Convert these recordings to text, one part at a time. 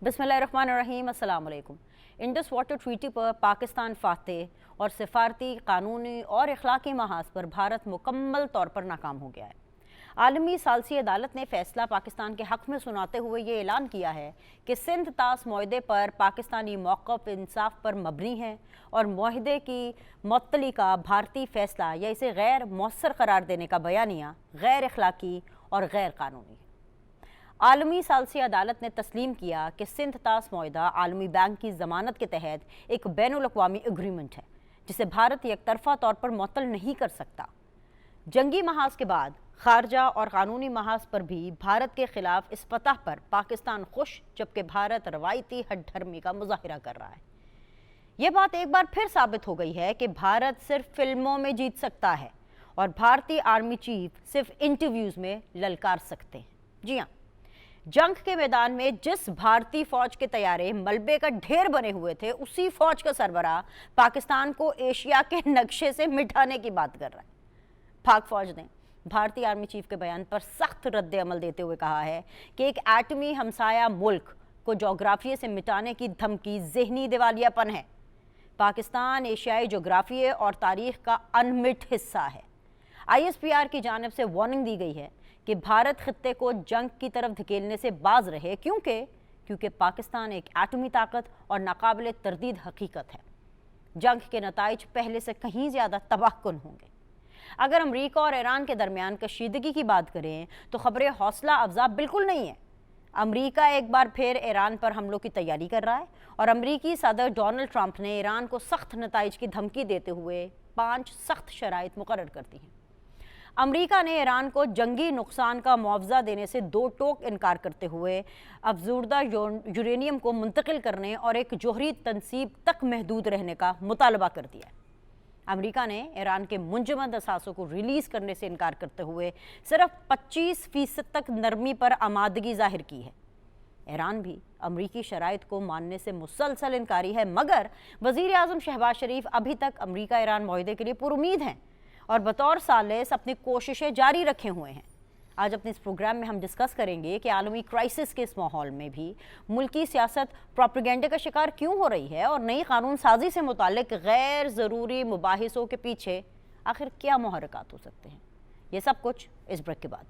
बिस्मिल्लाहिर्रहमानिर्रहीम, अस्सलाम वालेकुम। इंडस वाटर ट्रीटी पर पाकिस्तान फातेह और सिफारती, कानूनी और अखलाकी महाज पर भारत मुकम्मल तौर पर नाकाम हो गया है। आलमी सालसी अदालत ने फैसला पाकिस्तान के हक़ में सुनाते हुए ये ऐलान किया है कि सिंध तास मुआहदे पर पाकिस्तानी मौक़िफ़ इंसाफ पर मबनी है और मुआहदे की मुअत्तली का भारतीय फ़ैसला या इसे गैर मौसर करार देने का बयानिया गैर अखलाकी और गैर कानूनी है। आलमी सालसी अदालत ने तस्लीम किया कि सिंध तास मुआहदा आलमी बैंक की ज़मानत के तहत एक बैनुल-अक़वामी एग्रीमेंट है जिसे भारत एक तरफ़ा तौर पर मुअत्तल नहीं कर सकता। जंगी महाज के बाद खारजा और कानूनी महाज पर भी भारत के खिलाफ इस पतह पर पाकिस्तान खुश, जबकि भारत रवायती हठधर्मी का मुजाहिरा कर रहा है। यह बात एक बार फिर साबित हो गई है कि भारत सिर्फ फिल्मों में जीत सकता है और भारतीय आर्मी चीफ सिर्फ इंटरव्यूज़ में ललकार सकते हैं। जी हाँ, जंग के मैदान में जिस भारतीय फौज के तैयारे मलबे का ढेर बने हुए थे, उसी फौज का सरबराह पाकिस्तान को एशिया के नक्शे से मिटाने की बात कर रहा है। पाक फौज ने भारतीय आर्मी चीफ के बयान पर सख्त रद्द अमल देते हुए कहा है कि एक एटमी हमसाया मुल्क को जोग्राफिए से मिटाने की धमकी ज़हनी दिवालियापन है। पाकिस्तान एशियाई जोग्राफिए और तारीख का अनमिट हिस्सा है। ISPR की जानिब से वार्निंग दी गई है कि भारत खित्ते को जंग की तरफ धकेलने से बाज रहे, क्योंकि पाकिस्तान एक एटमी ताकत और नाकाबिल तरदीद हकीकत है। जंग के नताइज पहले से कहीं ज़्यादा तबाहकुन होंगे। अगर अमरीका और ईरान के दरमियान कशीदगी की बात करें तो खबरें हौसला अफजा बिल्कुल नहीं है। अमरीका एक बार फिर ईरान पर हमलों की तैयारी कर रहा है और अमरीकी सदर डोनाल्ड ट्रंप ने ईरान को सख्त नताइज की धमकी देते हुए 5 सख्त शराइत मुकर्रर कर दी हैं। अमरीका ने ईरान को जंगी नुकसान का मुआवजा देने से दो टोक इनकार करते हुए अफजूरदा यूरेनियम को मुंतकिल करने और एक जोहरी तनसीब तक महदूद रहने का मुतालबा कर दिया है। अमरीका ने ईरान के मुंजमद असासों को रिलीज़ करने से इनकार करते हुए सिर्फ 25% तक नरमी पर आमादगी जाहिर की है। ईरान भी अमरीकी शराइत को मानने से मुसलसल इनकारी है, मगर वज़ीर आज़म शहबाज शरीफ अभी तक अमरीका ईरान मुआहदे के लिए पुरुमीद हैं और बतौर सालिस अपनी कोशिशें जारी रखे हुए हैं। आज अपने इस प्रोग्राम में हम डिस्कस करेंगे कि आलमी क्राइसिस के इस माहौल में भी मुल्की सियासत प्रोपेगेंडे का शिकार क्यों हो रही है और नई कानून साजी से मुतालिक गैर ज़रूरी मुबाहिसों के पीछे आखिर क्या मुहर्रिकात हो सकते हैं। ये सब कुछ इस ब्रेक के बाद।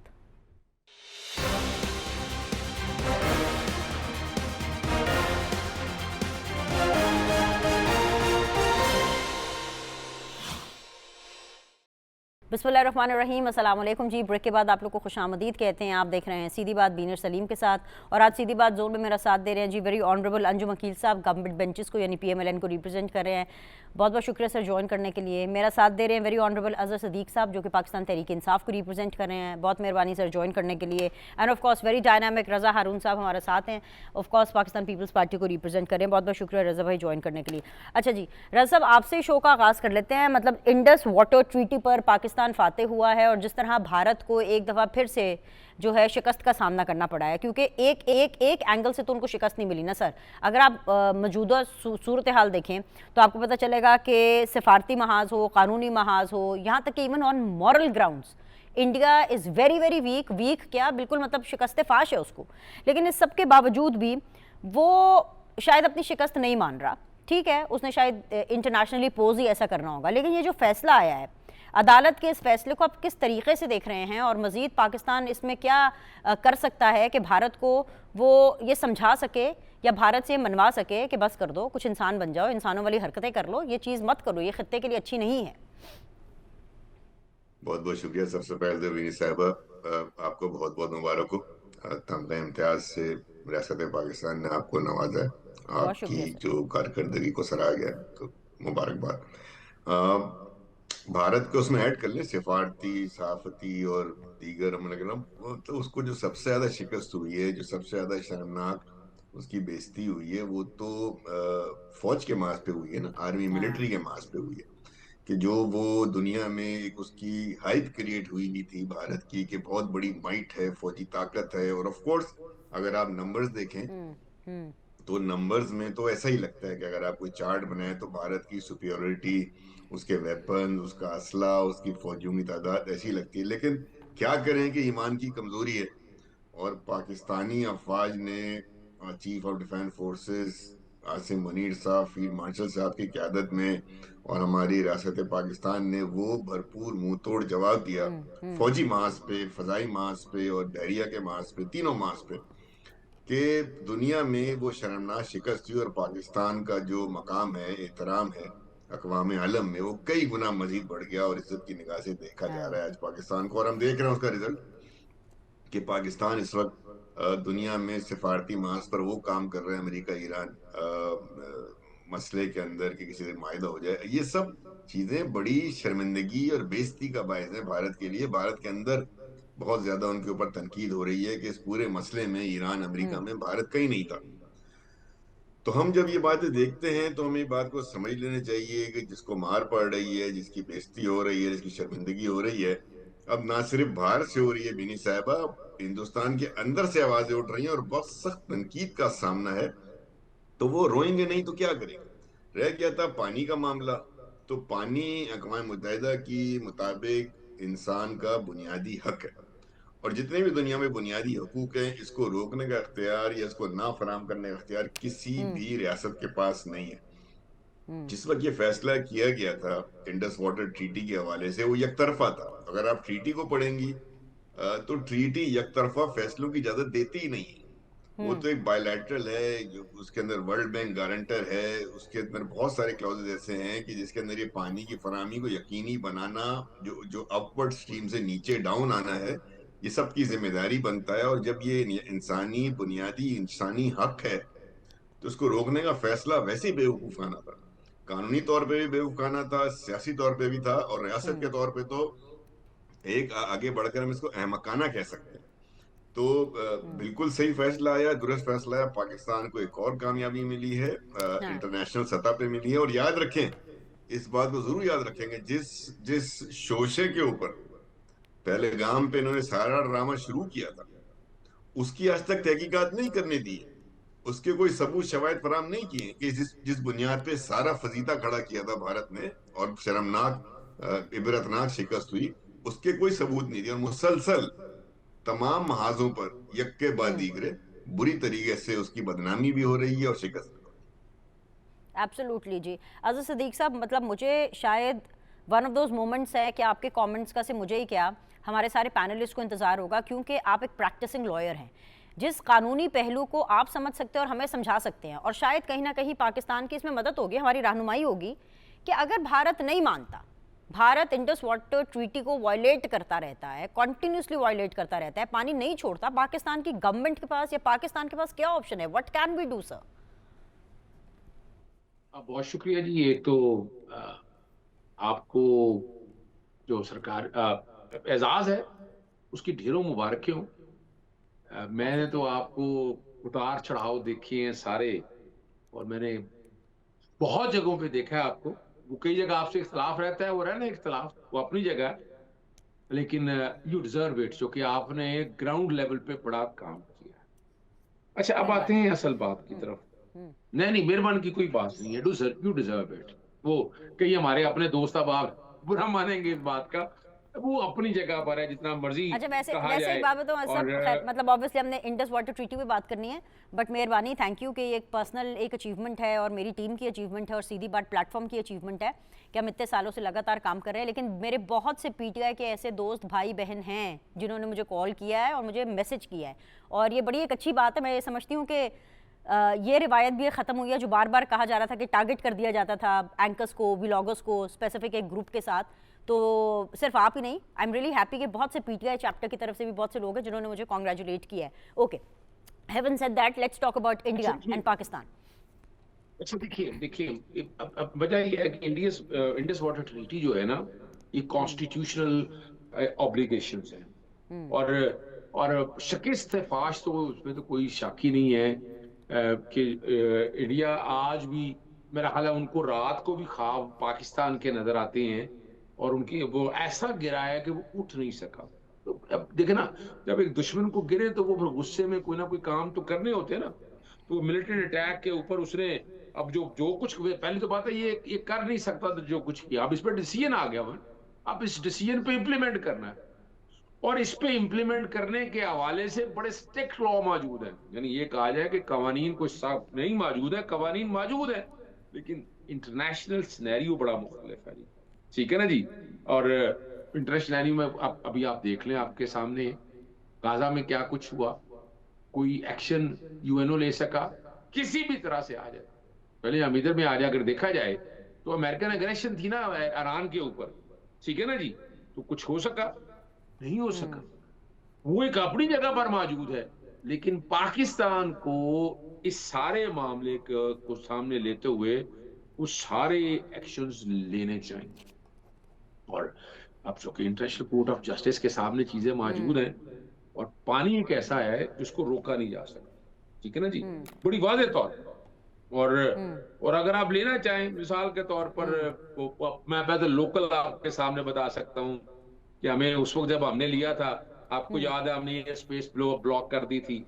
बिस्मिल्लाहिर्रहमानिर्रहीम, अस्सलाम वालेकुम जी। ब्रेक के बाद आप लोग को खुशामदीद कहते हैं। आप देख रहे हैं सीधी बात बीनर सलीम के साथ और आज सीधी बात जोन में मेरा साथ दे रहे हैं जी वेरी ऑनरेबल अंजुम वकील साहब, गवर्नमेंट बेंचेस को यानी PMLN को रिप्रेजेंट कर रहे हैं। बहुत बहुत शुक्रिया सर ज्वाइन करने के लिए। मेरा साथ दे रहे हैं वेरी ऑनरेबल अजहर सदीक साहब जो कि पाकिस्तान तहरीक इंसाफ को रिप्रेजेंट कर रहे हैं। बहुत मेहरबानी सर ज्वाइन करने के लिए। And of course very dynamic Raza Haroon साहब हमारे साथ हैं, of course Pakistan People's Party को रिप्रेजेंट कर रहे हैं। बहुत बहुत शुक्रिया रज़ा भाई ज्वाइन करने के लिए। अच्छा जी रज़ा साहब, आपसे शो का आगाज़ कर लेते हैं। मतलब इंडस वाटर ट्रीटी पर पाकिस्तान फातेह हुआ है और जिस तरह भारत को एक दफ़ा फिर से जो है शिकस्त का सामना करना पड़ा है, क्योंकि एक एंगल से तो उनको शिकस्त नहीं मिली ना सर। अगर आप मौजूदा सूरत हाल देखें तो आपको पता चलेगा कि सिफारती महाज हो, कानूनी महाज हो, यहाँ तक कि even on moral grounds India is very very weak क्या बिल्कुल मतलब शिकस्त फाश है उसको। लेकिन इस सब के बावजूद भी वो शायद अपनी शिकस्त नहीं मान रहा। ठीक है, उसने शायद इंटरनेशनली पोज ही ऐसा करना होगा। लेकिन ये जो फैसला आया है अदालत के, इस फैसले को आप किस तरीके से देख रहे हैं और मज़ीद पाकिस्तान इसमें क्या कर सकता है कि भारत को वो ये समझा सके या भारत से मनवा सके कि बस कर दो, कुछ इंसान बन जाओ, इंसानों वाली हरकतें कर लो, ये चीज़ मत करो, ये खित्ते के लिए अच्छी नहीं है। बहुत बहुत शुक्रिया। सबसे पहले विनी साहिबा आपको बहुत बहुत मुबारक हो। तमगा इम्तियाज से रियासत पाकिस्तान ने आपको नवाजा है, बहुत आपकी शुक्रिया सर। जो कारकर्दगी को सराहा गया, तो मुबारकबाद। भारत को उसमें ऐड कर ले, सिफारती, सहाफती और दीगर तो उसको जो सबसे ज्यादा शिकस्त हुई है, जो सबसे ज्यादा शर्मनाक उसकी बेइज्जती हुई है, वो तो फौज के मार्च पे हुई है ना, आर्मी मिलिट्री के मार्च पे हुई है। कि जो वो दुनिया में एक उसकी हाइप क्रिएट हुई नहीं थी भारत की कि बहुत बड़ी माइट है, फौजी ताकत है। और ऑफ कोर्स अगर आप नंबर्स देखें हम्म तो नंबर्स में तो ऐसा ही लगता है कि अगर आप कोई चार्ट बनाए तो भारत की सुपियोरिटी, उसके वेपन, उसका असला, उसकी फौजियों की तादाद ऐसी लगती है। लेकिन क्या करें कि ईमान की कमजोरी है और पाकिस्तानी अफवाज ने chief of defence forces Asim Munir साहब, फील्ड मार्शल साहब की क़यादत में और हमारी रियासत पाकिस्तान ने वो भरपूर मुंह तोड़ जवाब दिया, हम्म। फौजी मार्च पे, फजाई मार्च पे और बहरिया के मार्च पे, तीनों मार्च पे, कि दुनिया में वो शर्मनाक शिकस्त हुई और पाकिस्तान का जो मकाम है, एहतराम है अक़वाम आलम में, वो कई गुना मजीद बढ़ गया और इज्जत की निगाह से देखा जा हाँ। रहा है आज पाकिस्तान को। और हम देख रहे हैं उसका रिजल्ट कि पाकिस्तान इस वक्त दुनिया में सिफारती मार्च पर वो काम कर रहे हैं, अमेरिका ईरान मसले के अंदर कि किसी दिन माहिदा हो जाए। ये सब चीजें बड़ी शर्मिंदगी और बेइज्जती का बायस है भारत के लिए। भारत के अंदर बहुत ज्यादा उनके ऊपर तनकीद हो रही है कि इस पूरे मसले में ईरान अमेरिका हम्म। में भारत कहीं नहीं था। तो हम जब ये बातें देखते हैं तो हमें ये बात को समझ लेना चाहिए कि जिसको मार पड़ रही है, जिसकी बेइज्जती हो रही है, जिसकी शर्मिंदगी हो रही है, अब ना सिर्फ बाहर से हो रही है बिनी साहिबा, हिंदुस्तान के अंदर से आवाजें उठ रही हैं और बहुत सख्त तनकीद का सामना है। तो वो रोएंगे नहीं तो क्या करेंगे। रह गया था पानी का मामला, तो पानी अक़वाम मुत्तहिदा की मुताबिक इंसान का बुनियादी हक है और जितने भी दुनिया में बुनियादी हकूक हैं, इसको रोकने का अख्तियार या इसको ना फराम करने का अख्तियार किसी हम्म। भी रियासत के पास नहीं है। हम्म। जिस वक्त ये फैसला किया गया था इंडस वाटर ट्रीटी के हवाले से, वो एक तरफा था। अगर आप ट्रीटी को पढ़ेंगी तो ट्रीटी एक तरफा फैसलों की इजाजत देती ही नहीं है। वो हम्म। तो एक बायलैटरल है, जो उसके अंदर वर्ल्ड बैंक गारंटर है, उसके अंदर बहुत सारे क्लॉजेज ऐसे हैं कि जिसके अंदर ये पानी की फराहमी को यकीनी बनाना, जो जो अपवर्ड स्ट्रीम से नीचे डाउन आना है, ये सब की जिम्मेदारी बनता है। और जब ये इंसानी बुनियादी इंसानी हक है तो उसको रोकने का फैसला वैसे ही बेवकूफाना था, कानूनी तौर पे भी बेवकूफाना था, सियासी तौर पे भी था, और रियासत हम्म। के तौर पे तो एक आगे बढ़कर हम इसको अहमकाना कह सकते हैं। तो हम्म। बिल्कुल सही फैसला आया, दुरुस्त फैसला आया। पाकिस्तान को एक और कामयाबी मिली है, हाँ। इंटरनेशनल सतह पे मिली है। और याद रखें, इस बात को जरूर याद रखेंगे, जिस जिस शोशे के ऊपर पहलगाम पे इन्होंने सारा ड्रामा शुरू किया था, उसकी आज तक तहकीकात नहीं करने दी है, उसके कोई सबूत शवायद फराम नहीं किए कि जिस जिस बुनियाद पे सारा फजीता खड़ा किया था भारत ने और शर्मनाक इबरतनाक शिकस्त हुई, उसके कोई सबूत नहीं दिए। और मुसलसल तमाम महाजों पर यक के बाद हम्म। दीगरे बुरी तरीके से उसकी बदनामी भी हो रही है और शिकस्त भी हो रही एब्सोल्युटली जी। अज़र सिद्दीक साहब, मतलब मुझे शायद वन ऑफ दोज मोमेंट्स है कि आपके कमेंट्स का से मुझे ही क्या, हमारे सारे पैनलिस्ट को इंतज़ार होगा, क्योंकि आप एक प्रैक्टिसिंग लॉयर हैं। जिस कानूनी पहलू को आप समझ सकते हैं और हमें समझा सकते हैं, और शायद कहीं ना कहीं पाकिस्तान की इसमें मदद होगी, हमारी रहनुमाई होगी, कि अगर भारत नहीं मानता, भारत इंडस वाटर ट्रीटी को वायलेट करता रहता है, कॉन्टिन्यूसली वायलेट करता रहता है, पानी नहीं छोड़ता, पाकिस्तान की गवर्नमेंट के पास या पाकिस्तान के पास क्या ऑप्शन है? What can we do sir? बहुत शुक्रिया जी। ये तो आपको जो सरकार एजाज है उसकी ढेरों मुबारकें हों। बहुत मैंने तो शुक्रिया। आपको उतार चढ़ाव देखे हैं सारे, और मैंने बहुत जगहों पे देखा है आपको। वो कई जगह आपसे इख्तलाफ रहता है, वो रहना इख्तलाफ, वो अपनी जगह है, लेकिन यू डिजर्व इट, जो कि आपने ग्राउंड लेवल पे बड़ा काम किया है। अच्छा, अब आते मेहरबानी। हैं असल बात की हम्म। तरफ। हम्म। नहीं नहीं, मेहरबानी की कोई बात नहीं है, यू डिजर्व इट। वो कई हमारे अपने दोस्त अब आप बुरा मानेंगे इस बात का, वो अपनी जगह पर है, जितना मर्जी अच्छा, वैसे कहा वैसे एक जाए। बात बताऊँ सब, और खैर मतलब ऑब्वियसली हमने इंडस वाटर ट्रीटी पे बात करनी है, बट मेहरबानी, थैंक यू कि ये एक पर्सनल एक अचीवमेंट है और मेरी टीम की अचीवमेंट है और सीधी बात प्लेटफॉर्म की अचीवमेंट है कि हम इतने सालों से लगातार काम कर रहे हैं। लेकिन मेरे बहुत से पीटीआई के ऐसे दोस्त भाई बहन हैं जिन्होंने मुझे कॉल किया है और मुझे मैसेज किया है, और ये बड़ी एक अच्छी बात है। मैं ये समझती हूँ कि ये रिवायत भी ख़त्म हुई है जो बार बार कहा जा रहा था कि टारगेट कर दिया जाता था एंकर्स को, व्लॉगर्स को, स्पेसिफिक एक ग्रुप के साथ। तो सिर्फ आप ही नहीं, आई एम रियली हैप्पी कि बहुत से पीटीआई चैप्टर की तरफ से भी बहुत से लोग हैं जिन्होंने मुझे कॉन्ग्रेचुलेट किया है। Okay, having said that, let's talk about India and Pakistan. अच्छा, देखिए देखिए, अब वजह ये है कि इंडस वाटर ट्रीटी जो है ना, ये कॉन्स्टिट्यूशनल ऑब्लिगेशंस है, और शिकस्त फाश तो उसमें तो कोई शक ही नहीं है कि इंडिया आज भी, मेरा ख्याल है, उनको रात को भी ख्वाब पाकिस्तान के नजर आते हैं, और उनकी वो ऐसा गिरा है कि वो उठ नहीं सका। तो अब देखे ना, जब एक दुश्मन को गिरे तो वो फिर गुस्से में कोई ना कोई काम तो करने होते हैं ना। तो मिलिट्री अटैक के ऊपर उसने, अब जो जो कुछ, पहली तो बात है ये कर नहीं सकता था जो कुछ किया, अब इस पर डिसीजन आ गया हुआ है, अब इस डिसीजन पे इम्प्लीमेंट करना है। और इस पे इम्प्लीमेंट करने के हवाले से बड़े स्ट्रिक्ट लॉ मौजूद है। यानी ये कहा जाए कि कवानीन कोई साफ नहीं मौजूद है, कवानीन मौजूद है, लेकिन इंटरनेशनल सिनेरियो बड़ा मुख्तलिफ है जी। ठीक है ना जी। और इंटरनेशनल सिनेरियो में अभी आप देख लें, आपके सामने गाजा में क्या कुछ हुआ, कोई एक्शन यूएनओ ले सका, किसी भी तरह से आ जाए। पहले हम इधर में आ जाए, अगर देखा जाए तो अमेरिकन एग्रेशन थी ना ईरान के ऊपर, ठीक है ना जी, तो कुछ हो सका? नहीं हो सका। वो एक अपनी जगह पर मौजूद है, लेकिन पाकिस्तान को इस सारे मामले को सामने लेते हुए वो सारे एक्शंस लेने चाहिए। और अब चूंकि इंटरनेशनल कोर्ट ऑफ जस्टिस के सामने चीजें मौजूद हैं, और पानी एक ऐसा है जिसको रोका नहीं जा सकता, ठीक है ना जी, बड़ी वाज़ेह तौर पर। और अगर आप लेना चाहें मिसाल के तौर पर, मैं बेहतर लोकल आपके सामने बता सकता हूं कि हमें उस वक्त जब हमने लिया था, आपको याद है, हमने ये स्पेस ब्लॉक कर दी थी,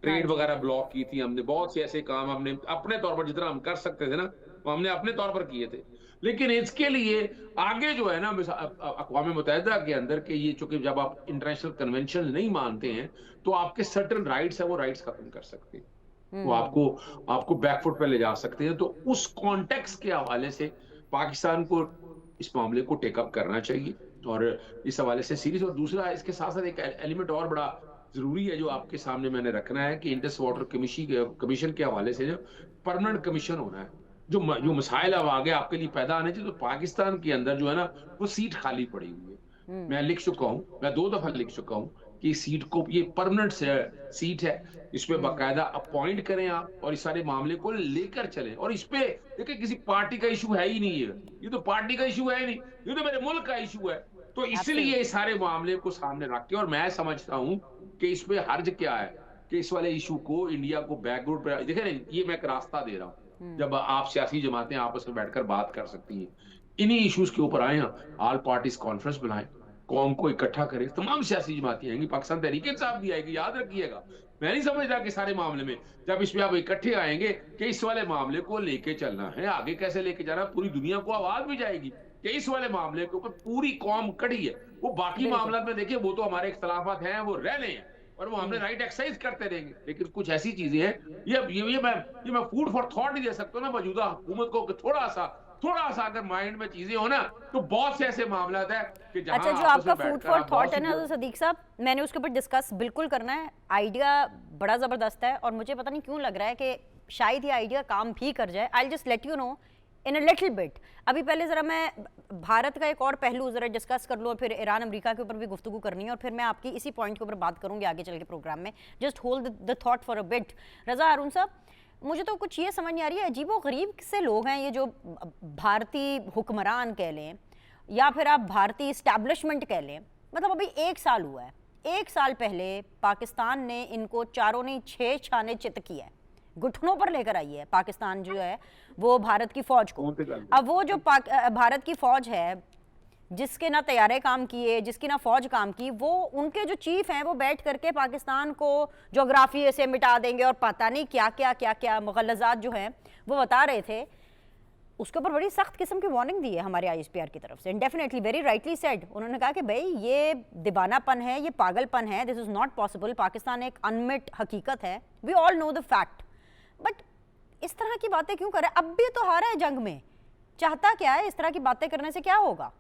ट्रेड वगैरह ब्लॉक की थी हमने, बहुत से ऐसे काम हमने अपने तौर पर जितना हम कर सकते थे ना, वो हमने अपने तौर पर किए थे। लेकिन इसके लिए आगे जो है ना, अक़वाम मुत्तहिदा के अंदर के ये, चूंकि जब आप इंटरनेशनल कन्वेंशन नहीं मानते हैं तो आपके सर्टेन राइट्स है, वो राइट्स खत्म कर सकते हैं, वो आपको बैकफुट पे ले जा सकते हैं। तो उस कॉन्टेक्स्ट के हवाले से पाकिस्तान को इस मामले को टेकअप करना चाहिए, और इस हवाले से सीरीज। और दूसरा, इसके साथ साथ एक एलिमेंट और बड़ा जरूरी है जो आपके सामने मैंने रखना है कि इंडस वाटर कमीशन के हवाले से जो परमानेंट कमीशन होना है, जो मसाइल अब आगे आपके लिए पैदा आने चाहिए, तो पाकिस्तान के अंदर जो है ना, वो सीट खाली पड़ी हुई है। मैं लिख चुका हूं, मैं 2 दफा लिख चुका हूं कि सीट को, ये परमानेंट सीट है, इसमें बाकायदा अपॉइंट करें आप, और इस सारे मामले को लेकर चलें। और इस पे देखिए, किसी पार्टी का इशू है ही नहीं है, ये तो पार्टी का इशू है ही नहीं, ये तो मेरे मुल्क का इशू है। तो इसलिए इस सारे मामले को सामने रख के, और मैं समझता हूं कि इस पे हर्ज क्या है कि इस वाले इशू को इंडिया को बैकग्राउंड पर देखे ना, ये मैं एक रास्ता दे रहा हूं, जब आप सियासी जमातें आपस में बैठकर बात कर सकती हैं, इन्हीं इश्यूज के ऊपर आए, ऑल पार्टीज कॉन्फ्रेंस बनाए, कौम को इकट्ठा करे, तमाम सियासी जमातें आएंगी, पाकिस्तान तहरीक इंसाफ भी आएगी, याद रखिएगा। मैं नहीं समझता कि सारे मामले में जब इसमें आप इकट्ठे आएंगे कि इस वाले मामले को लेके चलना है, आगे कैसे लेके जाना, पूरी दुनिया को आवाज भी जाएगी कि इस वाले मामले के ऊपर पूरी कौम खड़ी है। वो बाकी मामला में देखिए, वो तो हमारे इख्तलाफात हैं, वो रह रहे हैं, और वो हमने राइट एक्सरसाइज करते रहेंगे। लेकिन कुछ ऐसी चीजें हैं, ये मैं फूड फॉर थॉट नहीं दे सकता ना मौजूदा हुकूमत को, थोड़ा सा अगर माइंड में चीजें हो ना, तो बहुत से ऐसे मामला है कि जहां अच्छा, जो आपका फूड फॉर थॉट है ना सदीक साहब, मैंने उसके ऊपर डिस्कस बिल्कुल करना है। आइडिया बड़ा ज़बरदस्त है, और मुझे पता नहीं क्यों लग रहा है कि शायद ये आइडिया काम भी कर जाए। I will just let you know in a little bit. अभी पहले ज़रा मैं भारत का एक और पहलू ज़रा डिस्कस कर लूँ, और फिर ईरान अमेरिका के ऊपर भी गुफ्तगू करनी है, और फिर मैं आपकी इसी पॉइंट के ऊपर बात करूँगी आगे चल के प्रोग्राम में। Just hold the thought for a bit. Raza Haroon साहब, मुझे तो कुछ ये समझ नहीं आ रही है, अजीबो गरीब से लोग हैं ये, जो भारतीय हुक्मरान कह लें या फिर आप भारतीय इस्टेब्लिशमेंट कह लें। मतलब अभी 1 साल हुआ है, 1 साल पहले पाकिस्तान ने इनको चारों नहीं 6 छाने चित किया है, घुटनों पर लेकर आई है पाकिस्तान जो है वो भारत की फौज को। अब वो जो भारत की फौज है, जिसके ना तैयारे काम किए, जिसकी ना फौज काम की, वो उनके जो चीफ हैं वो बैठ करके पाकिस्तान को जोग्राफी से मिटा देंगे और पता नहीं क्या क्या क्या क्या मुगलजात जो हैं वो बता रहे थे। उसके ऊपर बड़ी सख्त किस्म की वार्निंग दी है हमारे आईएसपीआर की तरफ से। डेफिनेटली वेरी राइटली सेड, उन्होंने कहा कि भाई ये दीवानापन है, ये पागलपन है, this is not possible. Pakistan एक अनमिट हकीकत है, we all know the fact, but इस तरह की बातें क्यों कर रहे हैं? अब भी तो हारा है जंग में, चाहता क्या है? इस तरह की बातें करने से क्या होगा?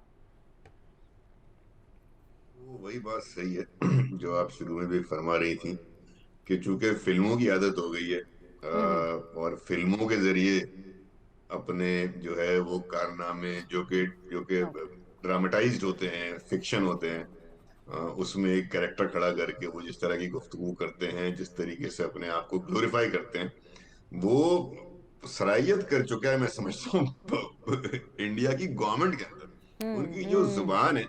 वही बात सही है जो आप शुरू में भी फरमा रही थी कि चूंकि फिल्मों की आदत हो गई है, और फिल्मों के जरिए अपने जो है वो कारनामे जो कि ड्रामेटाइज्ड होते हैं, फिक्शन होते हैं, उसमें एक कैरेक्टर खड़ा करके वो जिस तरह की गुफ्तगू करते हैं, जिस तरीके से अपने आप को ग्लोरीफाई करते हैं, वो सराहियत कर चुका है, मैं समझता हूँ इंडिया की गवर्नमेंट के अंदर। उनकी जो जुबान है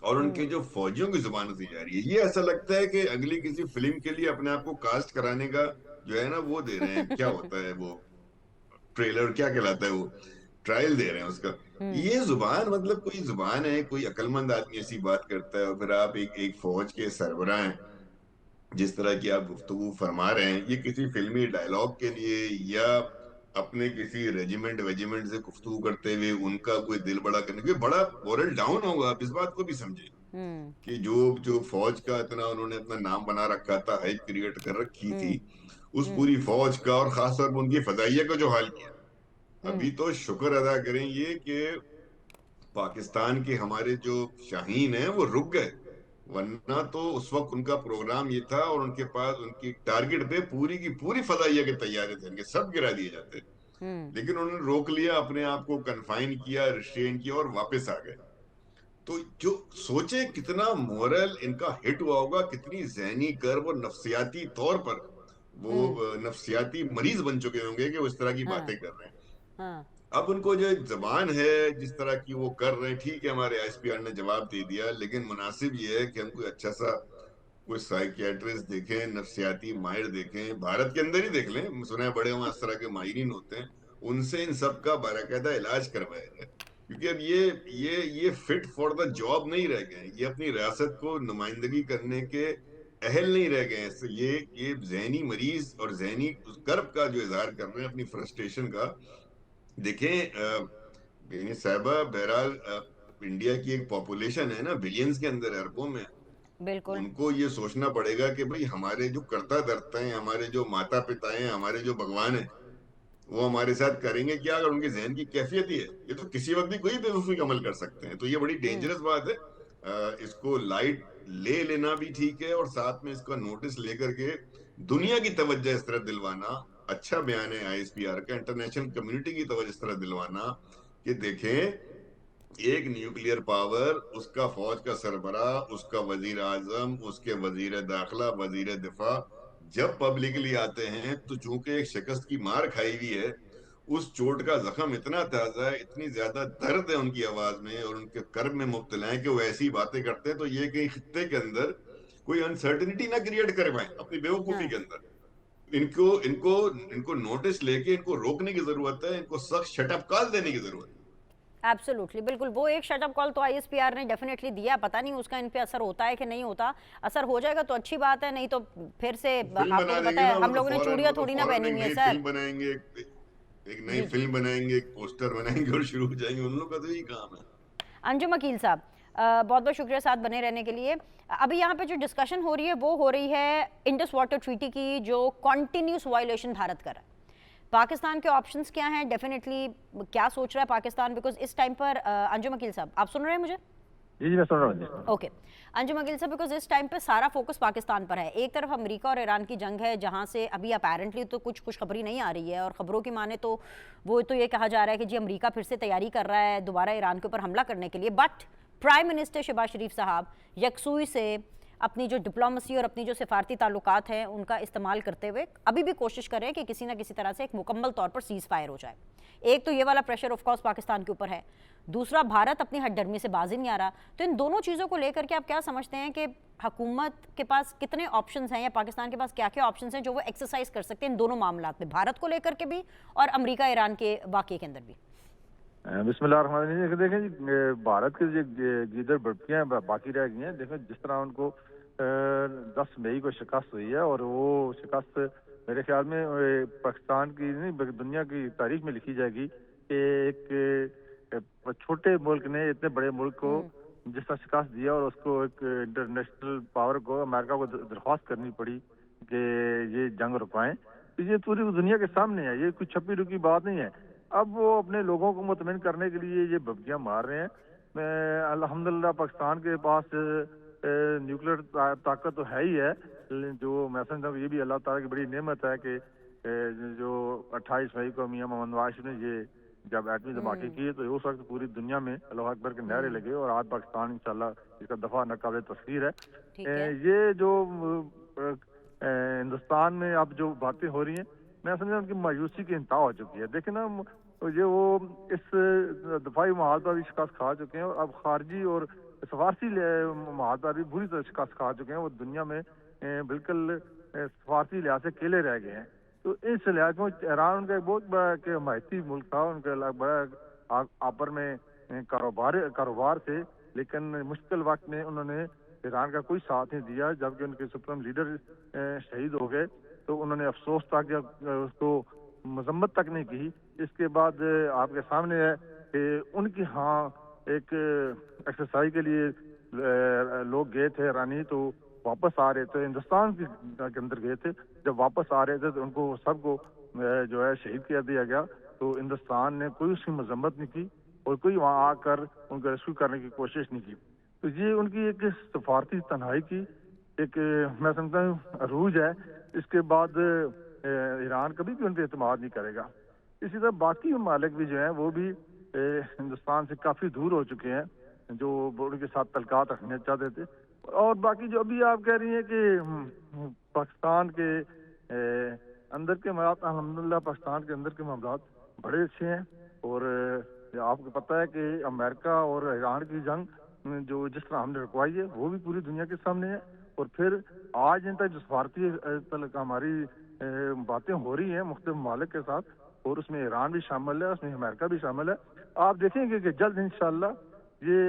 और उनके जो फौजियों की जुबान होती जा रही है, ये ऐसा लगता है कि अगली किसी फिल्म के लिए अपने आप को कास्ट कराने का जो है ना वो दे रहे हैं, क्या होता है वो ट्रेलर, क्या कहलाता है वो, ट्रायल दे रहे हैं उसका। ये जुबान मतलब कोई जुबान है? कोई अक्लमंद आदमी ऐसी बात करता है? और फिर आप एक फौज के सरबराह हैं, जिस तरह की आप गुफ्तगू फरमा रहे हैं, ये किसी फिल्मी डायलॉग के लिए या अपने किसी रेजिमेंट वेजिमेंट से गुफ्तगू करते हुए उनका कोई दिल बड़ा करने के, बड़ा मोरल डाउन होगा, आप इस बात को भी समझे। कि जो जो फौज का इतना उन्होंने अपना नाम बना रखा था, हाइप क्रिएट कर रखी थी, उस पूरी फौज का और खासतौर पर उनकी फदाइया का जो हाल किया, अभी तो शुक्र अदा करें ये कि पाकिस्तान के हमारे जो शाहीन हैं वो रुक गए, वरना तो उस वक्त उनका प्रोग्राम ये था और उनके पास उनकी टारगेट पे पूरी की पूरी फदाइया के तैयारी थे, इनके सब गिरा दिए जाते। लेकिन उन्होंने रोक लिया, अपने आप को कन्फाइन किया, रिस्ट्रेन किया और वापस आ गए। तो जो सोचे कितना मोरल इनका हिट हुआ होगा, कितनी जहनी कर्व और नफ्सियाती तौर पर वो नफ्सियाती मरीज बन चुके होंगे कि वो इस तरह की हाँ, बातें कर रहे हैं। हाँ, अब उनको जो जबान है जिस तरह की वो कर रहे हैं, ठीक है, हमारे आईएसपीआर ने जवाब दे दिया, लेकिन मुनासिब ये है कि हम कोई अच्छा सा कोई साइकियाट्रिस्ट देखें, नफ्सियाती माहिर देखें, भारत के अंदर ही देख लें, सुना है बड़े वहां इस तरह के माहिरीन होते हैं, उनसे इन सब का बाकायदा इलाज करवाया जाए। क्योंकि अब ये फिट फॉर द जॉब नहीं रह गए हैं, ये अपनी रियासत को नुमाइंदगी करने के अहल नहीं रह गए हैं। तो ये जहनी मरीज और जहनी कर्ब का जो इजहार कर रहे हैं, अपनी फ्रस्ट्रेशन का। देखें बेनी साहबा, बहरहाल इंडिया की एक पॉपुलेशन है ना, बिलियंस के अंदर, अरबों में। बिल्कुल। उनको ये सोचना पड़ेगा कि भाई हमारे जो कर्ता धर्ता हैं, हमारे जो माता पिता हैं, हमारे जो भगवान हैं, वो हमारे साथ करेंगे क्या अगर उनके जहन की कैफियत ही है। ये तो किसी वक्त भी कोई बेवकूफी का अमल कर सकते हैं, तो ये बड़ी हुँ, डेंजरस बात है। इसको लाइट ले लेना भी ठीक है, और साथ में इसका नोटिस लेकर के दुनिया की तवज्जो इस तरह दिलवाना अच्छा बयान है आईएसपीआर का, इंटरनेशनल कम्युनिटी की तवज्जो इस तरह दिलवाना कि देखें, एक न्यूक्लियर पावर, उसका फौज का सरबराह, उसका वजीर आजम, उसके वजीर दाखिला, वजीर दिफा जब पब्लिकली आते हैं, तो चूंकि एक शिकस्त की मार खाई हुई है, उस चोट का जख्म इतना ताजा है, इतनी ज्यादा दर्द है उनकी आवाज में और उनके कर्ब में मुब्तला है कि वो ऐसी बातें करते हैं, तो ये कहीं खित्ते के अंदर कोई अनसर्टिनिटी ना क्रिएट कर पाए अपनी बेवकूफी हाँ, के अंदर। इनको इनको इनको नोटिस लेके इनको रोकने की जरूरत है, इनको सख्त शटअप कॉल देने की जरूरत एब्सोल्युटली, बिल्कुल। वो एक शटअप कॉल तो आईएसपीआर ने डेफिनेटली दिया, पता नहीं उसका इन पे असर होता है कि नहीं होता। असर हो जाएगा तो अच्छी बात है, नहीं तो फिर से है। फिल्म आपको बना तो पता देंगे है ना हम लोगों ने चूड़ियाँ वो तो थोड़ी ना फौरन पहनी एक हुई है नई सर। फिल्म बनाएंगे, एक नई जी, जी। फिल्म बनाएंगे, एक पोस्टर बनाएंगे और शुरू हो जाएंगे। उन लोगों का तो यही काम है। अंजुम अकील साहब, बहुत बहुत शुक्रिया साथ बने रहने के लिए। अभी यहाँ पे जो डिस्कशन हो रही है वो हो रही है इंडस वाटर ट्रीटी की, जो कॉन्टिन्यूस वायलेशन भारत कर रहा है। पाकिस्तान के ऑप्शंस क्या हैं, डेफिनेटली क्या सोच रहा है पाकिस्तान, बिकॉज इस टाइम पर अंजुम अकील साहब आप सुन रहे हैं मुझे? जी जी मैं सुन रहा हूँ जी। ओके, अंजुम अकील साहब, बिकॉज इस टाइम पे सारा फोकस पाकिस्तान पर है। एक तरफ अमेरिका और ईरान की जंग है, जहां से अभी अपेरेंटली तो कुछ खुशखबरी नहीं आ रही है, और खबरों की माने तो वो तो ये कहा जा रहा है कि जी अमेरिका फिर से तैयारी कर रहा है दोबारा ईरान के ऊपर हमला करने के लिए। बट प्राइम मिनिस्टर शहबाज शरीफ साहब यकसुई से अपनी जो डिप्लोमेसी और अपनी जो सिफारती ताल्लुकात हैं उनका इस्तेमाल करते हुए अभी भी कोशिश कर रहे हैं कि किसी ना किसी तरह से एक मुकम्मल तौर पर सीज फायर हो जाए। एक तो ये वाला प्रेशर ऑफ कोर्स पाकिस्तान के ऊपर है, दूसरा भारत अपनी हटधर्मी से बाजी नहीं आ रहा। तो इन दोनों चीज़ों को लेकर के आप क्या समझते हैं कि हुकूमत के पास कितने ऑप्शंस हैं, या पाकिस्तान के पास क्या क्या ऑप्शंस हैं जो वो एक्सरसाइज कर सकते हैं इन दोनों मामलात में, भारत को लेकर के भी और अमेरिका ईरान के वाक़े के अंदर भी? बिस्मिल्लाहिर्रहमानिर्रहीम। देखें जी, भारत के जो गीदड़ बड़कियां बाकी रह गई हैं। देखें जिस तरह उनको 10 मई को शिकस्त हुई है, और वो शिकस्त मेरे ख्याल में पाकिस्तान की नहीं बल्कि दुनिया की तारीख में लिखी जाएगी कि एक छोटे मुल्क ने इतने बड़े मुल्क को जिस तरह शिकस्त दिया, और उसको एक इंटरनेशनल पावर को, अमेरिका को दरख्वास्त करनी पड़ी कि ये जंग रुकवाएं। तो ये पूरी दुनिया के सामने है, ये कोई छपी रुकी बात नहीं है। अब वो अपने लोगों को मुतमिन करने के लिए ये बब्बियां मार रहे हैं। अल्हम्दुलिल्लाह पाकिस्तान के पास न्यूक्लियर ताकत तो है ही है, जो मैं समझता हूँ ये भी अल्लाह ताला की बड़ी नेमत है कि जो 28 मई को मियां मोहम्मद नवाज ने ये जब एटमी धमाके किए, तो उस वक्त पूरी दुनिया में अल्लाह अकबर के नारे लगे, और आज पाकिस्तान इंशाल्लाह इसका दफा नाकाबिल तस्वीर है। ठीक है। ये जो हिंदुस्तान में अब जो बातें हो रही हैं, मैं समझता हूँ उनकी मायूसी की इंतहा हो चुकी है। देखे ना, ये वो इस दफाई महाल पर भी शिकस्त खा चुके हैं, और अब खारजी और सफारसी महाल पर भी बुरी तरह शिकस्त खा चुके हैं। वो दुनिया में बिल्कुल सफारसी लिहाज से अकेले रह गए हैं। तो इस लिहाज में ईरान उनका एक बहुत बड़ा के हमायती मुल्क था, उनका बड़ा आपस में कारोबार थे, लेकिन मुश्किल वक्त में उन्होंने ईरान का कोई साथ नहीं दिया। जबकि उनके सुप्रीम लीडर शहीद हो गए, तो उन्होंने अफसोस था कि उसको मजम्मत तक नहीं की। इसके बाद आपके सामने है कि उनकी हाँ एक एक्सरसाइज के लिए लोग गए थे ईरानी, तो वापस आ रहे थे हिंदुस्तान के अंदर गए थे, जब वापस आ रहे थे तो उनको सबको जो है शहीद कर दिया गया। तो हिंदुस्तान ने कोई उसकी मजम्मत नहीं की और कोई वहाँ आकर उनको रेस्क्यू करने की कोशिश नहीं की। तो ये उनकी एक सफारती तन्हाई की एक मैं समझता हूँ अरूज है। इसके बाद ईरान कभी भी उन पर एतमाद नहीं करेगा। इसी तरह बाकी ममालिक भी जो हैं वो भी हिंदुस्तान से काफ़ी दूर हो चुके हैं, जो उनके साथ तल्कात रखना चाहते थे। और बाकी जो अभी आप कह रही हैं कि पाकिस्तान के अंदर के मामला, अल्हम्दुलिल्लाह पाकिस्तान के अंदर के मामला बड़े अच्छे हैं। और आपको पता है कि अमेरिका और ईरान की जंग जो जिस तरह हमने रुकवाई है वो भी पूरी दुनिया के सामने है। और फिर आज इन तक जो भारतीय तक हमारी बातें हो रही हैं मुख्तलिफ ममालिक के साथ, और उसमें ईरान भी शामिल है, उसमें अमेरिका भी शामिल है। आप देखेंगे कि जल्द इंशाल्लाह ये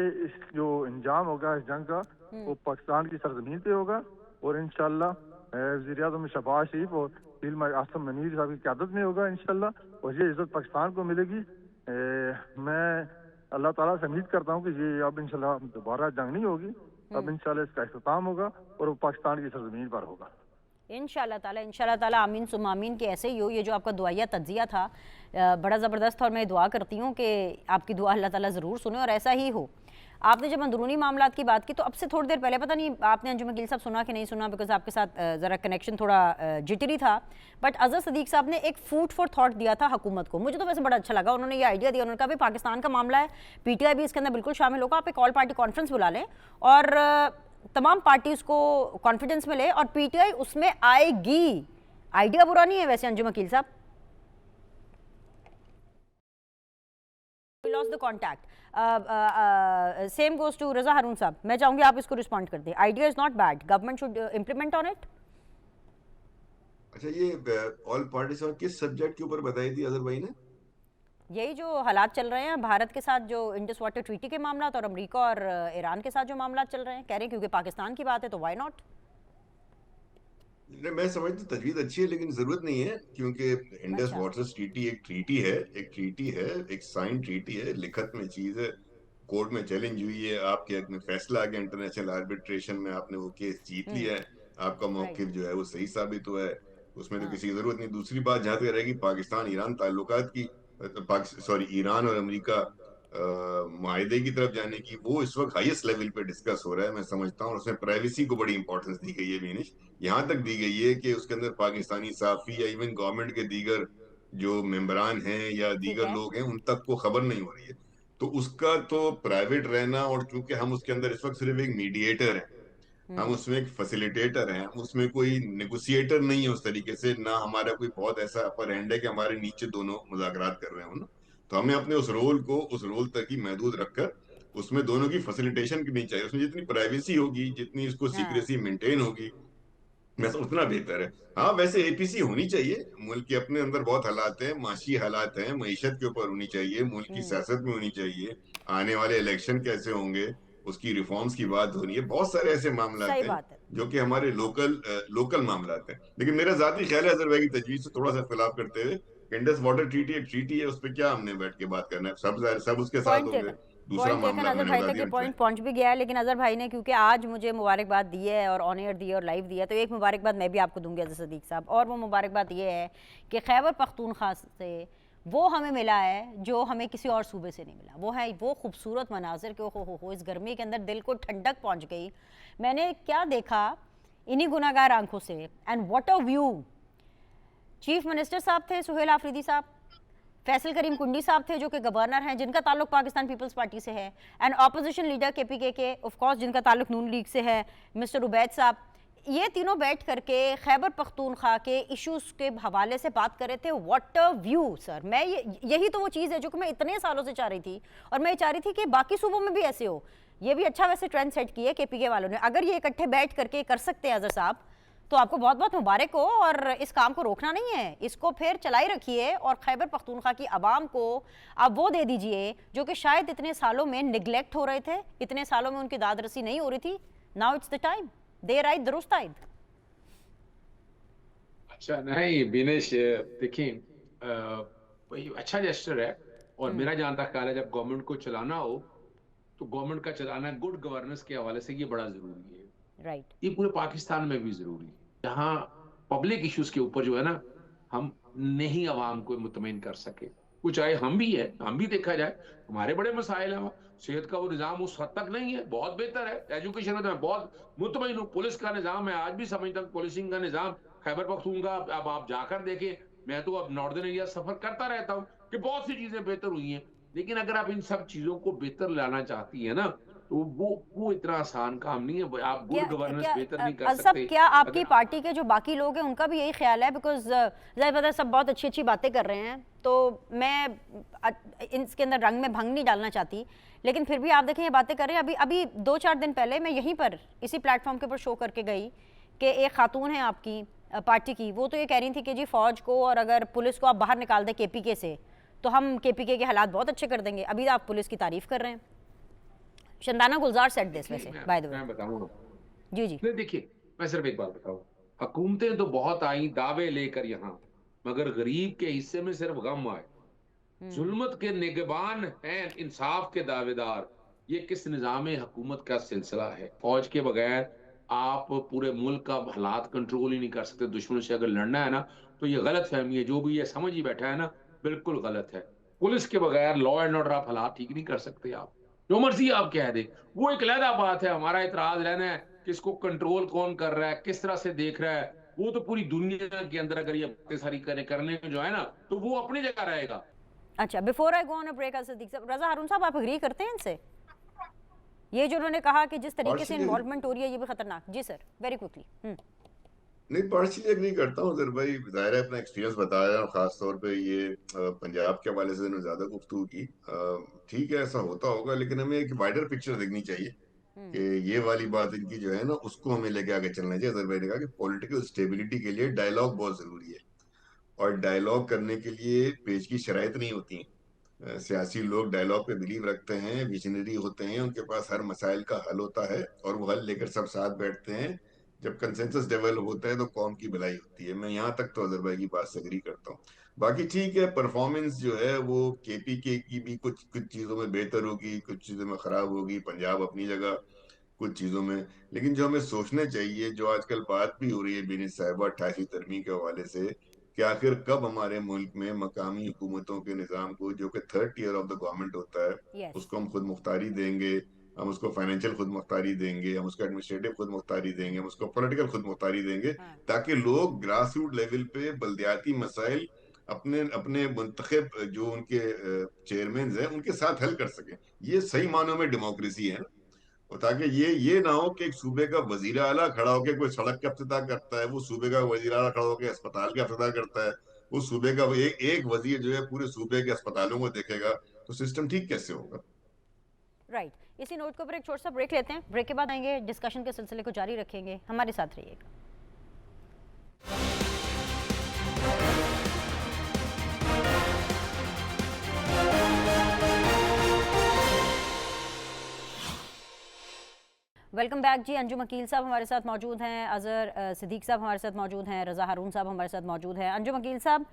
जो इंजाम होगा इस जंग का वो पाकिस्तान की सरजमीन पे होगा। और इंशाल्लाह वज़ीर-ए-आज़म शहबाज शरीफ और फील्ड मार्शल आसिम मुनीर साहब की क़यादत में होगा इंशाल्लाह, और ये इज़्ज़त पाकिस्तान को मिलेगी। मैं अल्लाह ताला से उम्मीद करता हूँ कि ये अब इंशाल्लाह दोबारा जंग नहीं होगी, अब इंशाल्लाह इसका इख्तिताम होगा और वो पाकिस्तान की सरजमीन पर होगा। इंशाल्लाह ताला आमीन सुम्मा आमीन के ऐसे ही हो। ये जो आपका दुआया तज्जिया था बड़ा ज़बरदस्त, और मैं दुआ करती हूँ कि आपकी दुआ अल्लाह ताला ज़रूर सुने और ऐसा ही हो। आपने जब अंदरूनी मामलात की बात की तो अब से थोड़ी देर पहले, पता नहीं आपने अंजुम गिल साहब सुना कि नहीं सुना, बिकॉज आपके साथ ज़रा कनेक्शन थोड़ा जिटरी था, बट अज़हर सदीक साहब ने एक फूड फॉर थॉट दिया था हुकूमत को। मुझे तो वैसे बड़ा अच्छा लगा, उन्होंने ये आइडिया दिया। उन्होंने कहा भाई पाकिस्तान का मामला है, PTI भी इसके अंदर बिल्कुल शामिल होगा, आप एक ऑल पार्टी कॉन्फ्रेंस बुला लें और तमाम पार्टीज को कॉन्फिडेंस में ले और PTI उसमें आएगी। आइडिया बुरा नहीं है वैसे अंजुम अकील साहब। Lost the contact, same goes to Raza Haroon साहब। मैं चाहूंगी आप इसको रिस्पॉन्ड कर दें। Idea is not bad, government should implement on it. अच्छा, ये ऑल पार्टीज और किस सब्जेक्ट के ऊपर बताई थी अजहर भाई ने? यही जो हालात चल रहे हैं भारत के साथ, जो इंडस वाटर ट्रीटी के मामला और अमेरिका और ईरान के साथ जो मामला चल रहे हैं, कह रहे हैं क्योंकि पाकिस्तान की बात है तो व्हाई नॉट। नहीं, मैं समझता तजवीज अच्छी है लेकिन जरूरत नहीं है, क्योंकि इंडस अच्छा। वाटर ट्रीटी एक ट्रीटी है, एक साइन ट्रीटी है, लिखत में चीज है। कोर्ट में चैलेंज हुई है, आपके हक में फैसला आ गया, इंटरनेशनल आर्बिट्रेशन में आपने वो केस जीत लिया है, आपका राइट। मौकिफ जो है वो सही साबित हुआ है, उसमें तो हाँ। किसी की जरूरत नहीं। दूसरी बात जहां तक रहेगी पाकिस्तान ईरान ताल्लुकात की, सॉरी ईरान और अमेरिका माहदे की तरफ जाने की, वो इस वक्त हाईएस्ट लेवल पे डिस्कस हो रहा है, मैं समझता हूँ। और उसमें प्राइवेसी को बड़ी इंपॉर्टेंस दी गई है विनिश, यहाँ तक दी गई है कि उसके अंदर पाकिस्तानी साफी या इवन गवर्नमेंट के दीगर जो मेंबरान हैं या ठीक दीगर है। लोग हैं उन तक को खबर नहीं हो रही है। तो उसका तो प्राइवेट रहना, और चूंकि हम उसके अंदर इस वक्त सिर्फ एक मीडिएटर हैं, हम उसमें एक फैसिलिटेटर हैं, हम उसमें कोई नेगोशिएटर नहीं है उस तरीके से, ना हमारा कोई बहुत ऐसा अपर हैंड है कि हमारे नीचे दोनों मुज़ाकरात कर रहे हो ना। तो हमें अपने उस रोल तक ही महदूद रखकर उसमें दोनों की फैसिलिटेशन करनी चाहिए। उसमें जितनी प्राइवेसी होगी, जितनी उसको हाँ। सीक्रेसी मेंटेन होगी, वैसा उतना बेहतर है। हाँ, वैसे APC होनी चाहिए, मुल्क के अपने अंदर बहुत हालात हैं, माशी हालात हैं, मईशत के ऊपर होनी चाहिए, मुल्क की सियासत में होनी चाहिए, आने वाले इलेक्शन कैसे होंगे उसकी रिफॉर्म्स की बात हो रही है, बहुत सारे ऐसे मामलात सही हैं बात है। जो कि हमारे लोकल मामलात हैं। लेकिन मेरा जाती ख्याल है अजहर भाई की तजवीज से थोड़ा सा इख्तिलाफ करते हुए, इंडस वाटर ट्रीटी एक ट्रीटी है, उस पर क्या हमने बैठ के बात करना है, सब उसके साथ पॉइंट होंगे। टेकन। दूसरा पॉइंट टेकन। मामला अजहर मैंने भाई बता तक ये दिया पॉइंट पहुंच भी गया है, लेकिन अजहर भाई ने क्योंकि आज मुझे मुबारकबाद दी है और ऑन एयर दी है और लाइव दिया है, तो एक मुबारकबाद मैं भी आपको दूंगी अजहर सदीक साहब। और वो मुबारकबाद ये है कि खैबर पख्तूनख्वा से वो हमें मिला है जो हमें किसी और सूबे से नहीं मिला। वो है वो खूबसूरत मनाजिर के हो इस गर्मी के अंदर दिल को ठंडक पहुंच गई। मैंने क्या देखा इन्हीं गुनाहगार आंखों से, and what a view. Chief minister साहब थे सुहेल आफरीदी साहब, फैसल करीम कुंडी साहब थे जो कि गवर्नर हैं, जिनका ताल्लुक पाकिस्तान पीपल्स पार्टी से है, एंड ऑपोजिशन लीडर KPK के ऑफ कोर्स जिनका ताल्लुक नून लीग से है, मिस्टर उबैद साहब। ये तीनों बैठ करके खैबर पख्तूनख्वा के इश्यूज के हवाले से बात कर रहे थे। What a view sir. मैं यही तो वो चीज़ है जो कि मैं इतने सालों से चाह रही थी, और मैं चाह रही थी कि बाकी सूबों में भी ऐसे हो। ये भी अच्छा वैसे ट्रेंड सेट किया KPK वालों ने। अगर ये इकट्ठे बैठ करके कर सकते हैं अजहर साहब, तो आपको बहुत बहुत मुबारक हो, और इस काम को रोकना नहीं है, इसको फिर चलाई रखिए और खैबर पख्तूनख्वा की आवाम को आप वो दे दीजिए जो कि शायद इतने सालों में निगलेक्ट हो रहे थे, इतने सालों में उनकी दाद रसी नहीं हो रही थी। नाउ इट्स द टाइम, देर आइद दुरुस्त आइद। अच्छा नहीं बिनेश, देखिए वही अच्छा जेस्टर है। और मेरा जहाँ तक ख्याल है, जब गवर्नमेंट को चलाना हो तो गवर्नमेंट का चलाना गुड गवर्नेंस के हवाले से ये बड़ा जरूरी है। राइट। ये पूरे पाकिस्तान में भी जरूरी है, जहाँ पब्लिक इश्यूज के ऊपर जो है ना, हम नहीं आवाम को मुतमईन कर सके। वो चाहे हम भी है, हम भी देखा जाए हमारे बड़े मसाइल हैं। सेहत का वो निज़ाम उस हद तक नहीं है, बहुत बेहतर है। एजुकेशन में तो मैं बहुत मुतमईन हूँ। पुलिस का निज़ाम मैं आज भी समझता हूँ, पुलिसिंग का निज़ाम खैबर पख्तूनख्वा, अब आप जाकर देखें, मैं तो अब नॉर्दर्न एरिया सफर करता रहता हूँ, कि बहुत सी चीजें बेहतर हुई हैं। लेकिन अगर आप इन सब चीजों को बेहतर लाना चाहती है ना, तो वो इतना आसान काम नहीं है। आप गुड क्या गवर्नेंस क्या बेहतर नहीं कर असब, सकते क्या आपकी अगर पार्टी के जो बाकी लोग हैं उनका भी यही ख्याल है? बिकॉज जाहिर बात है सब बहुत अच्छी अच्छी बातें कर रहे हैं, तो मैं इसके अंदर रंग में भंग नहीं डालना चाहती, लेकिन फिर भी आप देखें ये बातें कर रहे हैं। अभी अभी 2-4 दिन पहले मैं यहीं पर इसी प्लेटफॉर्म के ऊपर शो करके गई कि एक खातून है आपकी पार्टी की, वो तो ये कह रही थी कि जी फौज को और अगर पुलिस को आप बाहर निकाल दें केपीके से तो हम केपीके के हालात बहुत अच्छे कर देंगे। अभी आप पुलिस की तारीफ कर रहे हैं। शंदाना गुलजार सेड दिस, वैसे बाय द वे। मैं बताऊं, जी जी। नहीं देखिए, मैं सिर्फ एक बात बताऊं, हुकूमतें तो बहुत आई दावे लेकर यहाँ, मगर गरीब के हिस्से में सिर्फ गम आए। जुल्मत के निगहबान हैं इंसाफ के दावेदार। ये किस निज़ाम हुकूमत का सिलसिला है? फौज के बगैर आप पूरे मुल्क का हालात कंट्रोल ही नहीं कर सकते। दुश्मन से अगर लड़ना है ना, तो ये गलत फहमी है, जो भी ये समझ ही बैठा है ना, बिल्कुल गलत है। पुलिस के बगैर लॉ एंड ऑर्डर आप हालात ठीक नहीं कर सकते। आप जो मर्जी आप कह दे, वो एक अलहदा बात है। हमारा इतराज रहना है कि इसको कंट्रोल कौन कर रहा है, किस तरह से देख रहा है। वो तो पूरी दुनिया के अंदर अगर ये बातें सारी करने में जो है ना, तो वो अपनी जगह रहेगा। अच्छा, before I go on a break, Siddique साहब, रजा हारून साहब, आप एग्री करते हैं इनसे? ये जो उन्होंने कहा कि जिस तरीके से इन्वॉल्वमेंट हो रही है ये भी खतरनाक। जी सर, वेरी क्विकली। नहीं, पार्शियली एग्री करता हूँ सर भाई। जाहिर है अपना एक्सपीरियंस बताया, और खास तौर पे ये पंजाब के हवाले से ज्यादा गुफ्तगू की। ठीक है, ऐसा होता होगा, लेकिन हमें एक वाइडर पिक्चर देखनी चाहिए कि ये वाली बात इनकी जो है ना, उसको हमें लेके आगे चलना चाहिए। अजहर भाई ने कहा कि पॉलिटिकल स्टेबिलिटी के लिए डायलॉग बहुत जरूरी है, और डायलॉग करने के लिए पेश की शराइत नहीं होती हैं। सियासी लोग डायलॉग पे बिलीव रखते हैं, विजनरी होते हैं, उनके पास हर मसाइल का हल होता है, और वो हल लेकर सब साथ बैठते हैं। जब कंसेंसस डेवलप होता है तो कौम की भलाई होती है। मैं यहाँ तक तो अजहर भाई की बात से एग्री करता हूँ। बाकी ठीक है, परफॉर्मेंस जो है वो केपीके की भी कुछ कुछ चीजों में बेहतर होगी, कुछ चीजों में खराब होगी, पंजाब अपनी जगह कुछ चीजों में। लेकिन जो हमें सोचना चाहिए, जो आजकल बात भी हो रही है बेनी साहिबा 88 तरमीम के हवाले से, कि आखिर कब हमारे मुल्क में मकामी हुकूमतों के निज़ाम को, जो कि third tier of the government होता है, यस। उसको हम खुद मुख्तारी देंगे, हम उसको फाइनेंशियल खुद मुख्तारी देंगे, हम उसको एडमिनिस्ट्रेटिव खुद मुख्तारी देंगे, हम उसको पॉलिटिकल खुद मुख्तारी देंगे, हाँ। ताकि लोग ग्रास रूट लेवल पे बल्दियाती मसाइल अपने अपने मुंतखब जो उनके चेयरमैन हैं उनके साथ हल कर सकें। ये सही मानों में डेमोक्रेसी है। और ताकि ये ना हो कि एक सूबे का वजीर आला खड़ा होकर कोई सड़क का इफ्तिताह करता है, वो सूबे का वजीर आला खड़ा होकर अस्पताल का इफ्तिताह करता है, वो सूबे का एक वजीर जो है पूरे सूबे के अस्पतालों को देखेगा, तो सिस्टम ठीक कैसे होगा? राइट। इसी नोट के ऊपर एक छोटा सा ब्रेक लेते हैं। ब्रेक के बाद आएंगे, डिस्कशन के सिलसिले को जारी रखेंगे। हमारे साथ रहिएगा। वेलकम बैक जी। अंजुम अकील साहब हमारे साथ मौजूद हैं, अजहर सिद्दीक साहब हमारे साथ मौजूद हैं, रजा हारून साहब हमारे साथ मौजूद हैं। अंजुम अकील साहब,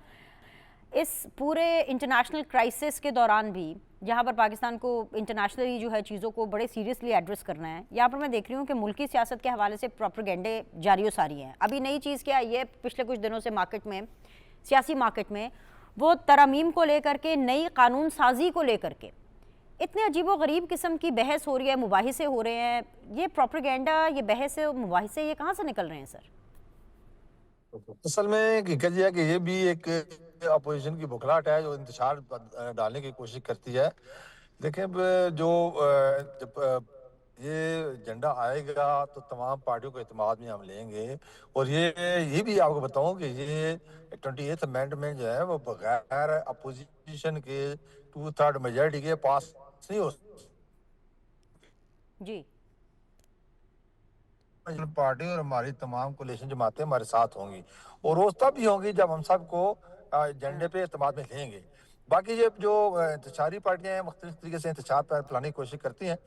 इस पूरे इंटरनेशनल क्राइसिस के दौरान भी जहाँ पर पाकिस्तान को इंटरनेशनली जो है चीज़ों को बड़े सीरियसली एड्रेस करना है, यहाँ पर मैं देख रही हूँ कि मुल्की सियासत के हवाले से प्रोपेगेंडे जारी सारी हैं। अभी नई चीज़ क्या है, ये पिछले कुछ दिनों से मार्केट में, सियासी मार्केट में, वो तरमीम को लेकर के, नई कानून साजी को लेकर के इतने अजीबो गरीब किस्म की बहस हो रही है, मुबाहिसे हो रहे हैं। ये प्रोपेगेंडा, ये बहस, मुबाहिसे, ये कहाँ से निकल रहे हैं सर? असल में हकीकत यह है कि ये भी एक अपोजिशन की बुखलाहट है जो इंतशार डालने की कोशिश करती है। देखें, जब ये झंडा आएगा तो तमाम पार्टियों को एतमाद में हम लेंगे। और ये भी आपको बताऊं कि ये 28th अमेंडमेंट जो है वो बगैर अपोजिशन के 2/3 मेजॉरिटी के पास नहीं हो जी। पार्टी और हमारी तमाम कोलिशन जमातें हमारे साथ होंगी, और वो तब भी होंगी जब हम सबको एजेंडे पे एतमाद में लेंगे। बाकी ये जो इंतशारी पार्टियां हैं मुख्तलिफ तरीके से इंतशार पर फैलाने की कोशिश करती हैं,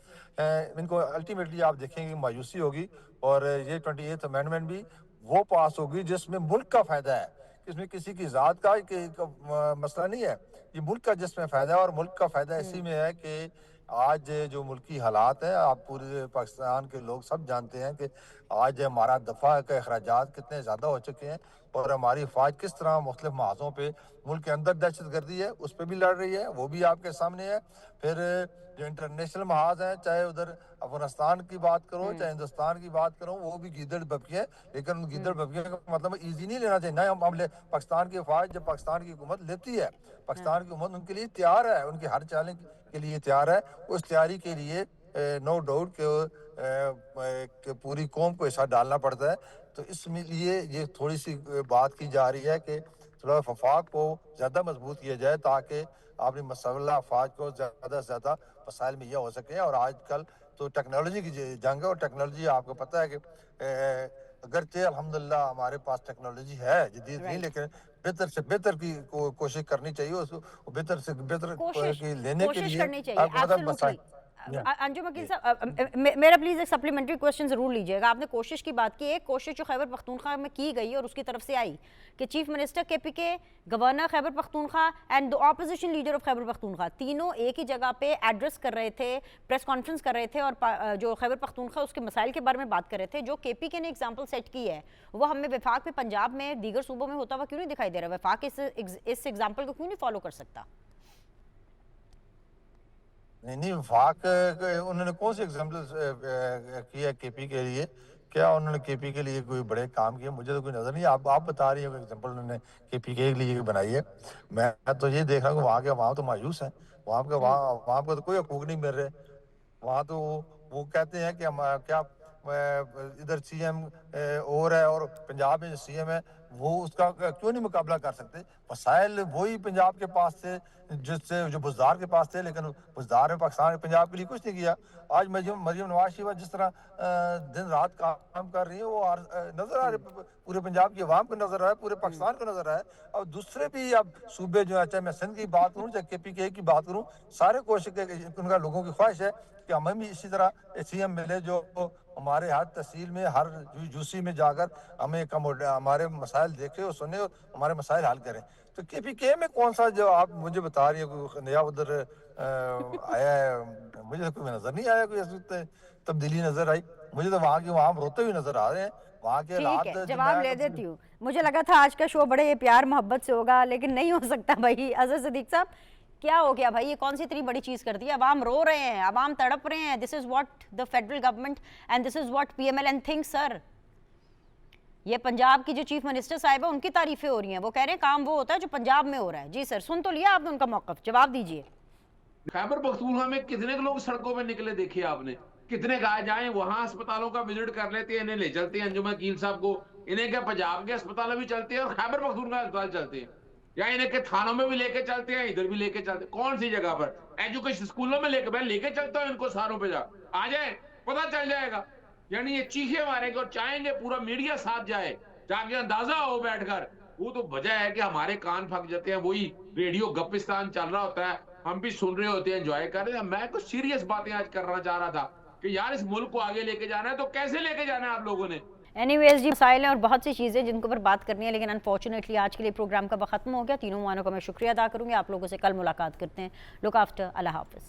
इनको अल्टीमेटली आप देखेंगे मायूसी होगी। और ये 28th अमेंडमेंट भी वो पास होगी जिसमें मुल्क का फायदा है, इसमें किसी की ज़ात का मसला नहीं है। ये मुल्क का जिसमें फ़ायदा है, और मुल्क का फ़ायदा इसी में है कि आज जो मुल्की हालात है, आप पूरे पाकिस्तान के लोग सब जानते हैं कि आज हमारा दफा के अखराजात कितने ज़्यादा हो चुके हैं और हमारी फ़ौज किस तरह मुख्तलिफ महाजों पे मुल्क के अंदर दहशत गर्दी है उस पर भी लड़ रही है, वो भी आपके सामने है। फिर जो इंटरनेशनल महाज हैं, चाहे उधर अफगानिस्तान की बात करो चाहे हिंदुस्तान की बात करो, वो भी गीदड़ बपियाँ हैं, लेकिन उन गीदड़ बपियों का मतलब ईजी नहीं लेना चाहिए ना। हम पाकिस्तान की फ़ौज जब पाकिस्तान की हुकूमत लेती है, पाकिस्तान की हुकूमत उनके लिए तैयार है, उनकी हर चैलेंज के लिए तैयार है। उस तैयारी के लिए नो डाउट कि पूरी कौम को हिस्सा डालना पड़ता है। तो इसमें लिए ये थोड़ी सी बात की जा रही है कि थोड़ा वफाक को ज़्यादा मजबूत किया जाए ताकि अपनी मसल्ह अफवाज को ज़्यादा से ज़्यादा मसाइल मुहैया हो सके। और आजकल तो टेक्नोलॉजी की जंग है और टेक्नोलॉजी आपको पता है कि अगरचे अल्हम्दुलिल्लाह हमारे पास टेक्नोलॉजी है जदीद नहीं, लेकिन बेहतर से बेहतर की कोशिश करनी चाहिए, उसको बेहतर से बेहतर कोशिश की लेने के कोशिश लिए करनी चाहिए, आपको मतलब एब्सोल्युटली। Yeah. अंजुम वकील साहब, मेरा प्लीज एक सप्लीमेंट्री क्वेश्चन जरूर लीजिएगा। आपने कोशिश की बात की, एक कोशिश जो खैबर पख्तूनख्वा में की गई और उसकी तरफ से आई कि chief minister KPK, governor Khyber Pakhtunkhwa and the opposition leader of Khyber Pakhtunkhwa तीनों एक ही जगह पे एड्रेस कर रहे थे, प्रेस कॉन्फ्रेंस कर रहे थे और जो खैबर पख्तूनख्वा उसके मसाइल के बारे में बात कर रहे थे। जो केपीके ने एग्जाम्पल सेट की है वो हमें वफाक में, पंजाब में, दीगर सूबों में होता हुआ क्यों नहीं दिखाई दे रहा? वफाक इस एग्जाम्पल को क्यों नहीं फॉलो कर सकता? नहीं वफाक उन्होंने कौन से एग्जाम्पल किया केपी के लिए? क्या उन्होंने केपी के लिए कोई बड़े काम किए? मुझे तो कोई नजर नहीं। आप बता रही हो एग्जाम्पल उन्होंने केपी के लिए बनाई है। मैं तो ये देख रहा हूँ वहाँ तो मायूस हैं, वहाँ पे तो कोई हकूक नहीं मिल रहे। वहाँ तो वो कहते हैं कि हम क्या इधर सीएम और है और पंजाब में जो सीएम है वो उसका क्यों नहीं मुकाबला कर सकते? मसाइल वही पंजाब के पास थे जिससे जो बुज़दार के पास थे, लेकिन बुज़दार ने पाकिस्तान पंजाब के लिए कुछ नहीं किया। आज मरियम नवाज शरीफ जिस तरह दिन रात काम कर रही है वो नजर आ रहे, पूरे पंजाब की आवाम को नजर आ रहा है, पूरे पाकिस्तान को नजर आ रहा है। और दूसरे भी अब सूबे जो है, चाहे मैं सिंध की बात करूँ चाहे KPK की बात करूँ, सारे कोशिश उनका लोगों की ख्वाहिश है कि हमें भी इसी तरह सीएम मिले जो हमारे हर तहसील में, हर यूसी में जाकर हमें हमारे मसाइल देखे और सुने और हमारे मसाइल हल करें। तो KPK में कौन सा जो आप मुझे बता रही है नया उधर आया है? मुझे तो कोई नजर नहीं आया, कोई ऐसी तब्दीली नजर आई। मुझे तो वहाँ रोते हुए नजर आ रहे हैं। वहाँ के ठीक हालात है, जवाब ले देती हूँ। मुझे लगा था आज का शो बड़े प्यार मोहब्बत से होगा, लेकिन नहीं हो सकता भाई। अजहर सिद्दीक साहब, क्या हो गया भाई? ये कौन सी इतनी बड़ी चीज कर दी? अवाम रो रहे हैं, अवाम तड़प रहे हैं। This is what the federal government and this is what PMLN thinks. Sir, ये पंजाब की जो चीफ मिनिस्टर साहिब है उनकी तारीफें हो रही हैं। वो कह रहे हैं काम वो होता है जो पंजाब में हो रहा है। जी सर, सुन तो लिया आपने उनका मौकफ, जवाब दीजिए। खैबर पख्तूनख्वा में कितने लोग सड़कों पे निकले देखे आपने? कितने गाय जाए वहां अस्पतालों का विजिट कर लेते हैं, इन्हें ले चलते हैं अंजुम वकील साहब को। इन्हें क्या पंजाब के अस्पताल भी चलते हैं और खैबर पख्तूनख्वा अस्पताल चलते हैं, या इन्हें के थानों में भी लेके चलते हैं, इधर भी लेके चलते हैं? कौन सी जगह पर? एजुकेशन स्कूलों में लेके चलता हूं इनको सारों पे, जा आ जाए पता चल जाएगा। यानी ये चीखे मारेंगे और चाहेंगे पूरा मीडिया साथ जाए, जाके अंदाजा हो बैठकर। वो तो वजह है कि हमारे कान फक जाते हैं, वही रेडियो गप्पिस्तान चल रहा होता है, हम भी सुन रहे होते हैं, एंजॉय कर रहे हैं। मैं कुछ सीरियस बातें आज करना चाह रहा था कि यार इस मुल्क को आगे लेके जाना है तो कैसे लेके जाना है आप लोगों ने? एनीवेज जी, मसाइल हैं और बहुत सी चीज़ें जिनके ऊपर बात करनी है, लेकिन अनफॉर्चुनेटली आज के लिए प्रोग्राम का वक्त खत्म हो गया। तीनों मानों का मैं शुक्रिया अदा करूंगी। आप लोगों से कल मुलाकात करते हैं। लुक आफ्टर, अल्लाह हाफिज़।